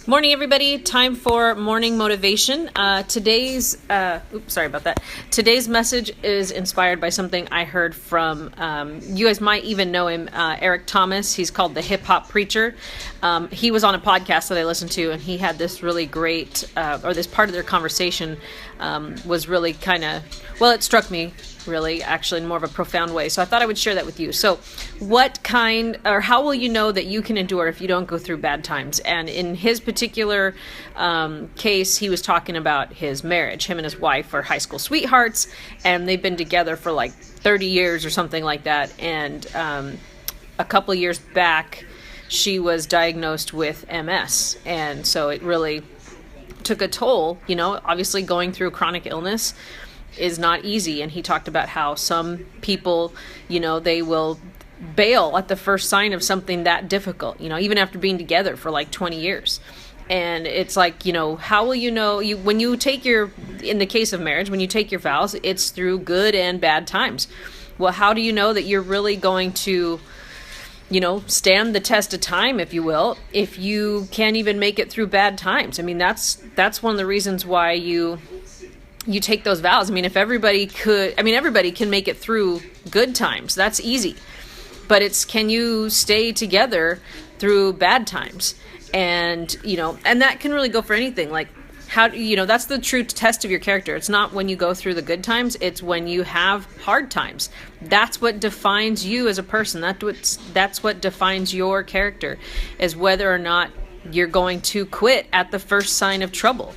Morning, everybody. Time for morning motivation. Today's message is inspired by something I heard from, you guys might even know him, Eric Thomas. He's called the Hip Hop Preacher. He was on a podcast that I listened to, and he had this really great, this part of their conversation was really it struck me really, actually, in more of a profound way. So I thought I would share that with you. So how will you know that you can endure if you don't go through bad times? And in his particular case, he was talking about his marriage. Him and his wife are high school sweethearts, and they've been together for like 30 years or something like that. And a couple of years back, she was diagnosed with MS. And so it really took a toll, obviously going through chronic illness is not easy. And he talked about how some people, they will bail at the first sign of something that difficult, even after being together for like 20 years. And it's like, how will you know when you take in the case of marriage, when you take your vows, it's through good and bad times. Well, how do you know that you're really going to, stand the test of time, if you will, if you can't even make it through bad times? I mean, that's one of the reasons why you take those vows. I mean, if everybody can make it through good times. That's easy. But it's, can you stay together through bad times? And, and that can really go for anything. Like, that's the true test of your character. It's not when you go through the good times, it's when you have hard times. That's what defines you as a person. That's what defines your character, is whether or not you're going to quit at the first sign of trouble.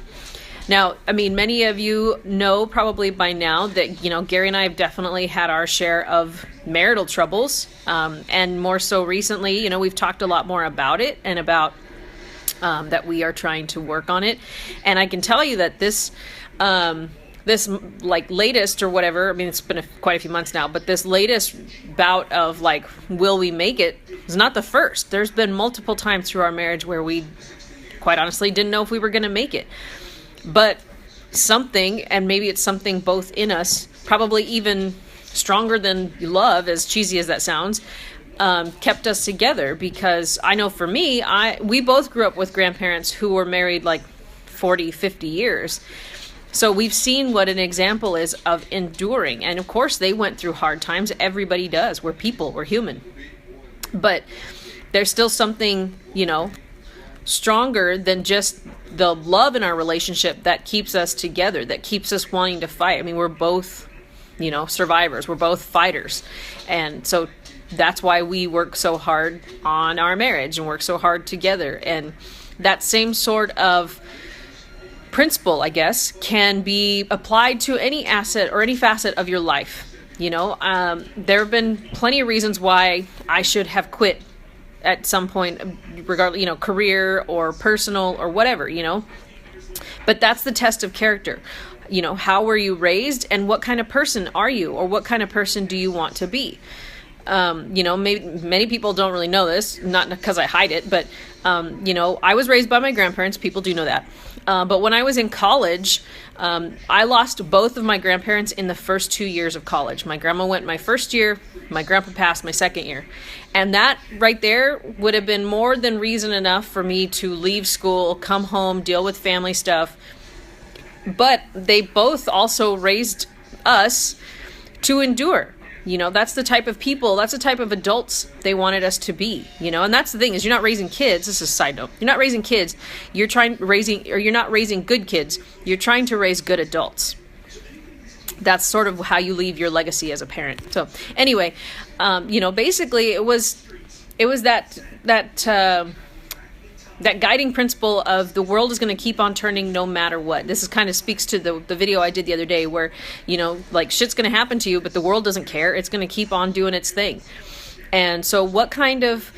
Now, I mean, many of you know probably by now that, Gary and I have definitely had our share of marital troubles. And more so recently, we've talked a lot more about it and about that we are trying to work on it. And I can tell you that this latest or whatever, I mean, it's been quite a few months now, but this latest bout of will we make it is not the first. There's been multiple times through our marriage where we quite honestly didn't know if we were going to make it. But something, and maybe it's something both in us, probably even stronger than love, as cheesy as that sounds, kept us together. Because I know for me, we both grew up with grandparents who were married like 40, 50 years. So we've seen what an example is of enduring. And of course, they went through hard times. Everybody does. We're people. We're human. But there's still something, stronger than just the love in our relationship that keeps us together, that keeps us wanting to fight. I mean, we're both, survivors. We're both fighters. And so that's why we work so hard on our marriage and work so hard together. And that same sort of principle, I guess, can be applied to any asset or any facet of your life. There have been plenty of reasons why I should have quit at some point, regardless, career or personal or whatever, but that's the test of character. How were you raised and what kind of person are you, or what kind of person do you want to be? Maybe many people don't really know this, not because I hide it, but, I was raised by my grandparents. People do know that. But when I was in college, I lost both of my grandparents in the first 2 years of college. My grandma went my first year, my grandpa passed my second year. And that right there would have been more than reason enough for me to leave school, come home, deal with family stuff. But they both also raised us to endure. That's the type of people, that's the type of adults they wanted us to be, and that's the thing, is you're not raising kids. This is a side note. You're not raising kids. You're not raising good kids. You're trying to raise good adults. That's sort of how you leave your legacy as a parent. So anyway, basically it was that guiding principle of the world is going to keep on turning no matter what. This is kind of speaks to the video I did the other day where, shit's going to happen to you, but the world doesn't care. It's going to keep on doing its thing. And so what kind of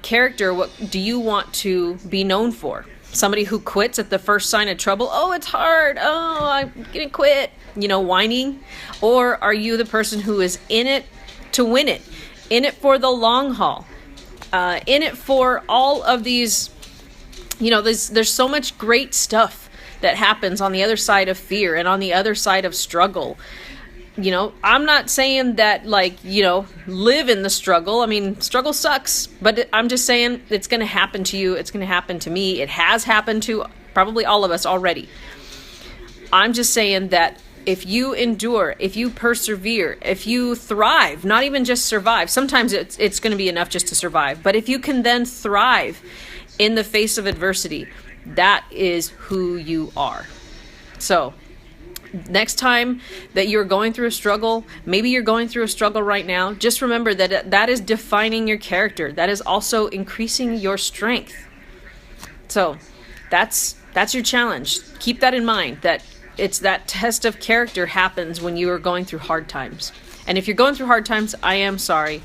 character, what do you want to be known for? Somebody who quits at the first sign of trouble? Oh, it's hard. Oh, I'm going to quit. Whining? Or are you the person who is in it to win it? In it for the long haul? In it for all of these... there's so much great stuff that happens on the other side of fear and on the other side of struggle. I'm not saying that, like, live in the struggle. I mean, struggle sucks, but I'm just saying it's going to happen to you. It's going to happen to me. It has happened to probably all of us already. I'm just saying that if you endure, if you persevere, if you thrive, not even just survive, sometimes it's going to be enough just to survive, but if you can then thrive in the face of adversity, that is who you are. So next time that you're going through a struggle, maybe you're going through a struggle right now, just remember that that is defining your character. That is also increasing your strength. So that's your challenge. Keep that in mind, that it's that test of character happens when you are going through hard times. And if you're going through hard times, I am sorry.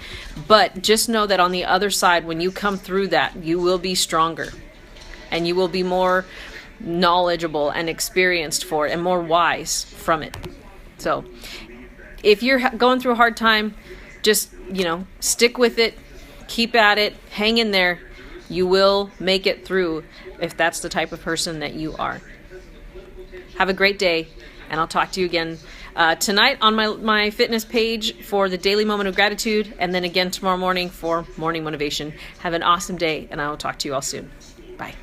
But just know that on the other side, when you come through that, you will be stronger. And you will be more knowledgeable and experienced for it and more wise from it. So if you're going through a hard time, just, stick with it. Keep at it. Hang in there. You will make it through if that's the type of person that you are. Have a great day, and I'll talk to you again tonight on my fitness page for the daily moment of gratitude, and then again tomorrow morning for morning motivation. Have an awesome day, and I will talk to you all soon. Bye.